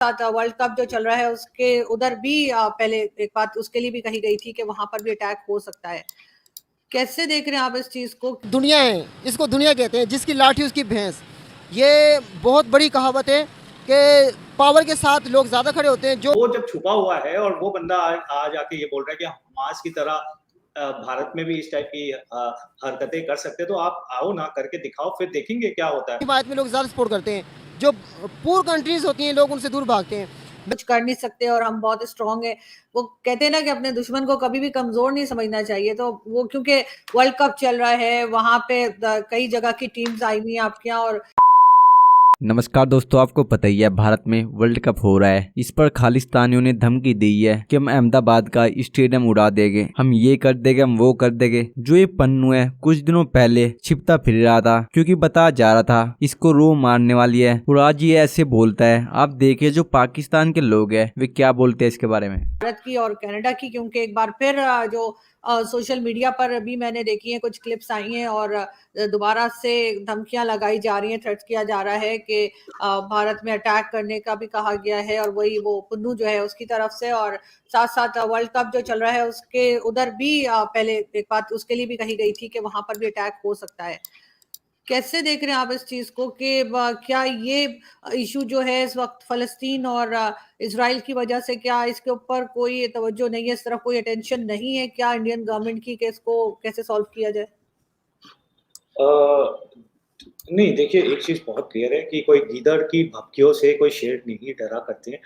साथ world cup जो चल रहा है उसके उधर भी पहले एक बात उसके लिए भी कही गई थी कि वहां पर भी अटैक हो सकता है। कैसे देख रहे हैं आप इस चीज को? दुनिया है, इसको दुनिया कहते हैं, जिसकी लाठी उसकी भैंस। ये बहुत बड़ी कहावत है कि पावर के साथ लोग ज्यादा खड़े होते हैं। जो वो जब छुपा हुआ है और वो बंदा आज आके ये बोल रहा है कि हमास की तरह भारत में भी इस टाइप की हरकतें कर सकते हैं, तो आप आओ ना, करके दिखाओ, फिर देखेंगे क्या होता है। हिमायत में लोग ज्यादा सपोर्ट करते हैं, जो पुअर कंट्रीज होती हैं लोग उनसे दूर भागते हैं। कुछ कर नहीं सकते और हम बहुत स्ट्रांग है। वो कहते हैं ना कि अपने दुश्मन को कभी भी कमजोर नहीं समझना चाहिए। तो वो क्योंकि वर्ल्ड कप चल रहा है, वहां पे कई जगह की टीम्स आई हुई हैं आपके यहाँ। और नमस्कार दोस्तों, आपको पता ही है भारत में वर्ल्ड कप हो रहा है। इस पर खालिस्तानियों ने धमकी दी है कि हम अहमदाबाद का स्टेडियम उड़ा देंगे, हम ये कर देंगे, हम वो कर देंगे। जो ये पन्नू है कुछ दिनों पहले छिपता फिर रहा था, क्योंकि बताया जा रहा था इसको रो मारने वाली है, और आज ये ऐसे बोलता है। आप देखिए जो पाकिस्तान के लोग हैं वे क्या बोलते हैं इसके बारे में। भारत की और कनाडा की, क्योंकि एक बार फिर जो सोशल मीडिया पर अभी मैंने देखी है, कुछ क्लिप्स आई हैं और दोबारा से धमकियां लगाई जा रही हैं, थ्रेट्स किया जा रहा है कि भारत में अटैक करने का भी कहा गया है, और वही वो पुन्नू जो है उसकी तरफ से। और साथ साथ वर्ल्ड कप जो चल रहा है उसके उधर भी पहले एक बात उसके लिए भी कही गई थी कि वहां पर भी अटैक हो सकता है। कैसे देख रहे हैं आप इस चीज को कि क्या ये इशू जो है इस वक्त फलस्तीन और इजराइल की वजह से, क्या इसके ऊपर कोई तवज्जो नहीं है, इस तरफ कोई अटेंशन नहीं है क्या इंडियन गवर्नमेंट की कि इसको कैसे सॉल्व किया जाए? नहीं, देखिए, एक चीज बहुत क्लियर है कि कोई गीदड़ की भपकियों से कोई शेर नहीं डरा करते हैं।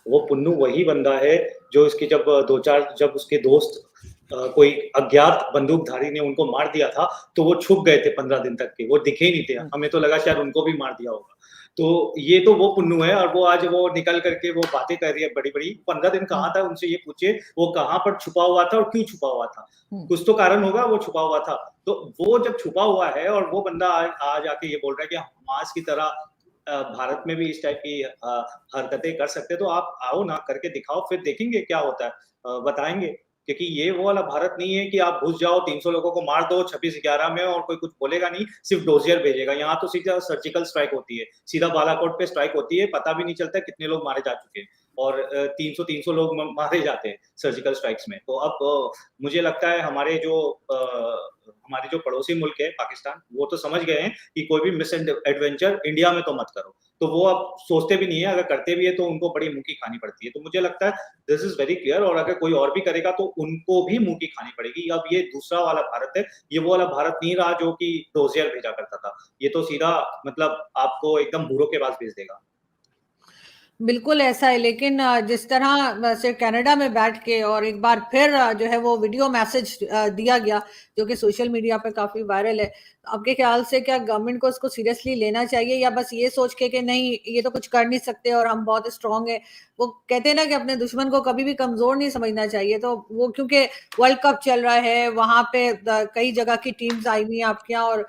वो पुन्नू वही बंदा है जो इसकी जब उसके दोस्त कोई अज्ञात बंदूकधारी ने उनको मार दिया था, तो वो छुप गए थे 15 दिन तक के, वो दिखे ही नहीं थे। हमें तो लगा शायद उनको भी मार दिया होगा। तो ये तो वो पुन्नू है, और वो आज वो निकल करके वो बातें कर रही है बड़ी-बड़ी। 15 दिन कहाँ था, उनसे ये पूछिए, वो कहाँ पर छुपा हुआ था और क्यों छुपा हुआ था? कुछ तो कारण होगा वो छुपा हुआ था। तो वो जब छुपा हुआ है और वो बंदा आज आके ये बोल रहा है कि हमास की तरह भारत में भी इस टाइप की हरकतें कर सकते हैं, तो आप आओ ना, करके दिखाओ, फिर देखेंगे क्या होता है। बताएँगे। क्योंकि ये वो वाला भारत नहीं है कि आप घुस जाओ, 300 लोगों को मार दो 26/11 में और कोई कुछ बोलेगा नहीं, सिर्फ डोजियर भेजेगा। यहाँ तो सीधा सर्जिकल स्ट्राइक होती है, सीधा बालाकोट पे स्ट्राइक होती है, पता भी नहीं चलता कितने लोग मारे जा चुके हैं, और 300 लोग मारे जाते हैं सर्जिकल स्ट्राइक्स में। तो अब मुझे लगता है हमारे जो पड़ोसी मुल्क है पाकिस्तान, वो तो समझ गए हैं कि कोई भी मिस एडवेंचर इंडिया में तो मत करो। तो वो अब सोचते भी नहीं है, अगर करते भी है तो उनको बड़ी मुंह की खानी पड़ती है। तो मुझे लगता है दिस इज वेरी क्लियर, और अगर कोई और भी करेगा तो उनको भी मुंह की खानी पड़ेगी। अब ये दूसरा वाला भारत है, ये वो वाला भारत नहीं रहा जो कि डोजियर भेजा करता था। ये तो सीधा मतलब आपको एकदम बूढ़ों के पास भेज देगा। बिल्कुल ऐसा है, लेकिन जिस तरह से कनाडा में बैठ के और एक बार फिर जो है वो वीडियो मैसेज दिया गया जो कि सोशल मीडिया पे काफी वायरल है। आपके ख्याल से क्या गवर्नमेंट को इसको सीरियसली लेना चाहिए, या बस ये सोच के कि नहीं ये तो कुछ कर नहीं सकते और हम बहुत स्ट्रांग है? वो कहते हैं ना कि अपने दुश्मन को कभी भी कमजोर नहीं समझना चाहिए। तो वो क्योंकि वर्ल्ड कप चल रहा है, वहां पे कई जगह की टीम्स आई हुई हैं आपके यहाँ, और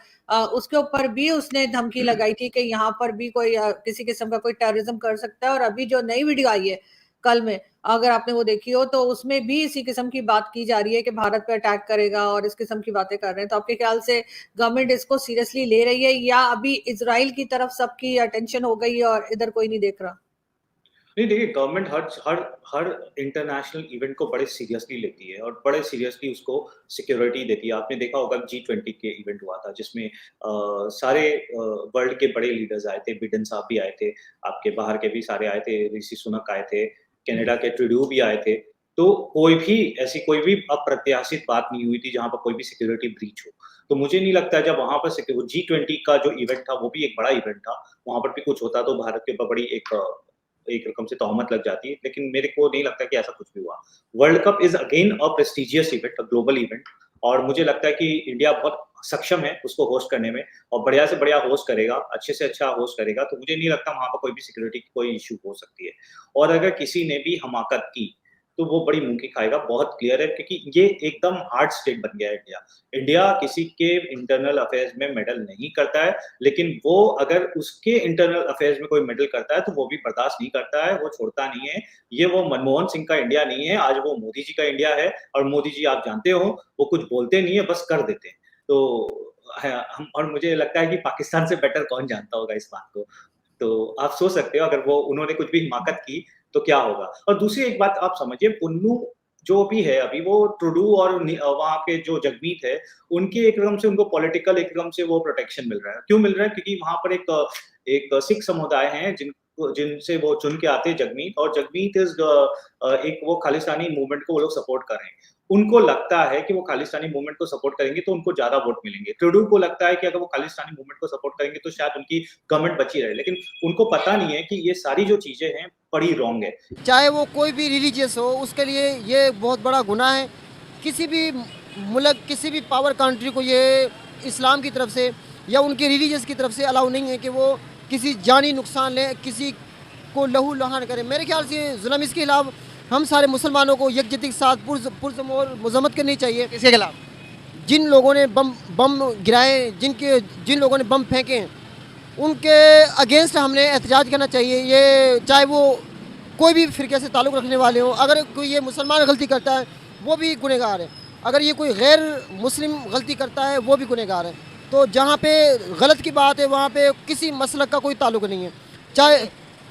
उसके ऊपर भी उसने धमकी लगाई थी कि यहाँ पर भी कोई किसी किस्म का कोई टेररिज्म कर सकता है। और अभी जो नई वीडियो आई है कल में, अगर आपने वो देखी हो, तो उसमें भी इसी किस्म की बात की जा रही है कि भारत पे अटैक करेगा और इस किस्म की बातें कर रहे हैं। तो आपके ख्याल से गवर्नमेंट इसको सीरियसली ले रही है, या अभी इजराइल की तरफ सबकी अटेंशन हो गई है और इधर कोई नहीं देख रहा? नहीं, देखिए, गवर्नमेंट हर हर हर इंटरनेशनल इवेंट को बड़े सीरियसली लेती है और बड़े सीरियसली उसको सिक्योरिटी देती है। आपने देखा होगा G20 के इवेंट हुआ था, जिसमें सारे वर्ल्ड के बड़े लीडर्स आए थे, बिडेन साहब भी आए थे, आपके बाहर के भी सारे आए थे, ऋषि सुनक आए थे, कनाडा के ट्रूडेau भी आए थे। तो कोई भी अप्रत्याशित बात नहीं हुई थी जहाँ पर कोई भी सिक्योरिटी ब्रीच हो। तो मुझे नहीं लगता है जब वहाँ पर G20 का जो इवेंट था वो भी एक बड़ा इवेंट था, वहाँ पर भी कुछ होता तो भारत के ऊपर बड़ी एक रकम से तोहमत लग जाती है, लेकिन मेरे को नहीं लगता कि ऐसा कुछ भी हुआ। World cup is again a prestigious event, a global event, और मुझे लगता है कि इंडिया बहुत सक्षम है उसको होस्ट करने में, और बढ़िया से बढ़िया होस्ट करेगा, अच्छे से अच्छा होस्ट करेगा। तो मुझे नहीं लगता वहाँ पर कोई भी सिक्योरिटी की कोई इश्यू हो सकती है। और अगर किसी ने भी हमाकत की, तो वो बड़ी मुँह की खाएगा, बहुत क्लियर है, क्योंकि ये एकदम हार्ड स्टेट बन गया है इंडिया। इंडिया किसी के इंटरनल अफेयर्स में मेडल नहीं करता है, लेकिन वो अगर उसके इंटरनल अफेयर्स में कोई मेडल करता है, तो वो भी बर्दाश्त नहीं करता है, वो छोड़ता नहीं है। ये वो मनमोहन सिंह का इंडिया नहीं है, आज वो मोदी जी का इंडिया है, और मोदी जी आप जानते हो, वो कुछ बोलते नहीं है, बस कर देते हैं। तो ह हम और मुझे लगता है कि पाकिस्तान से बेटर कौन जानता होगा इस बात को। तो आप सोच सकते हो अगर वो उन्होंने कुछ भी हिमाकत की तो क्या होगा। और दूसरी एक बात आप समझिए, पुन्नू जो भी है अभी वो ट्रूडू और वहाँ के जो जगमीत है, उनकी एकदम से उनको पॉलिटिकल एकदम से वो प्रोटेक्शन मिल रहा है। क्यों मिल रहा है? क्योंकि वहाँ पर एक सिख समुदाय हैं जिनसे वो चुन के आते हैं जगमीत, और जगमीत एक वो खालिस्तानी मूवमेंट को वो लोग सपोर्ट कर रहे हैं। उनको लगता है कि वो खालिस्तानी मूवमेंट को सपोर्ट करेंगे तो उनको ज़्यादा वोट मिलेंगे। ट्रूडू को लगता है कि अगर वो खालिस्तानी मूवमेंट को सपोर्ट करेंगे तो शायद उनकी गवर्नमेंट बची रहे। लेकिन उनको पता नहीं है कि ये सारी जो चीज़ें हैं बड़ी रॉन्ग है। चाहे वो कोई भी रिलीजियस हो, उसके लिए ये बहुत बड़ा गुनाह है। किसी भी मुल्क, किसी भी पावर कंट्री को ये इस्लाम की तरफ से या उनके रिलीजियस की तरफ से अलाउ नहीं है कि वो किसी जानी नुकसान ले, किसी को लहू लुहान करे। मेरे ख्याल से जुल्म इसके खिलाफ हम सारे मुसलमानों को यकजहती के साथ पुरजोर मजम्मत करनी चाहिए। किसके खिलाफ? जिन लोगों ने बम गिराए, जिन लोगों ने बम फेंके, उनके अगेंस्ट हमने एहतजाज करना चाहिए। ये चाहे वो कोई भी फ़िरके से ताल्लुक़ रखने वाले हों, अगर कोई ये मुसलमान गलती करता है वो भी गुनहगार है, अगर ये कोई गैर मुस्लिम गलती करता है वो भी गुनहगार है। तो जहाँ पे गलत की बात है वहाँ पे किसी मसलक का कोई ताल्लुक़ नहीं है। चाहे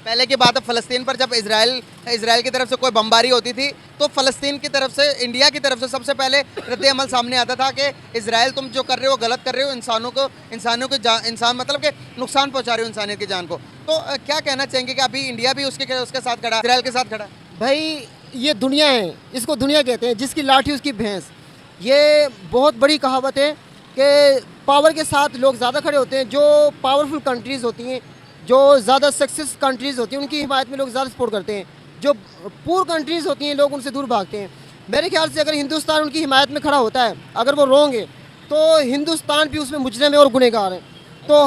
पहले की बात है, फ़लस्तीन पर जब इजराइल की तरफ से कोई बमबारी होती थी तो फ़लस्तीन की तरफ से, इंडिया की तरफ से सबसे पहले रद्द अमल सामने आता था कि इजराइल तुम जो कर रहे हो गलत कर रहे हो, इंसान मतलब कि नुकसान पहुंचा रहे हो इंसानियत की जान को। तो क्या कहना चाहेंगे कि अभी इंडिया भी उसके साथ खड़ा, इजराइल के साथ खड़ा? भाई ये दुनिया है, इसको दुनिया कहते हैं, जिसकी लाठी उसकी भैंस। ये बहुत बड़ी कहावत है कि पावर के साथ लोग ज़्यादा खड़े होते हैं। जो पावरफुल कंट्रीज़ होती हैं, जो ज़्यादा सक्सेस कंट्रीज़ होती हैं, उनकी हिमायत में लोग ज़्यादा सपोर्ट करते हैं। जो पुअर कंट्रीज़ होती हैं, लोग उनसे दूर भागते हैं। मेरे ख्याल से अगर हिंदुस्तान उनकी हिमायत में खड़ा होता है, अगर वो रोंग है, तो हिंदुस्तान भी उसमें मुजरिम है और गुनहगार है। तो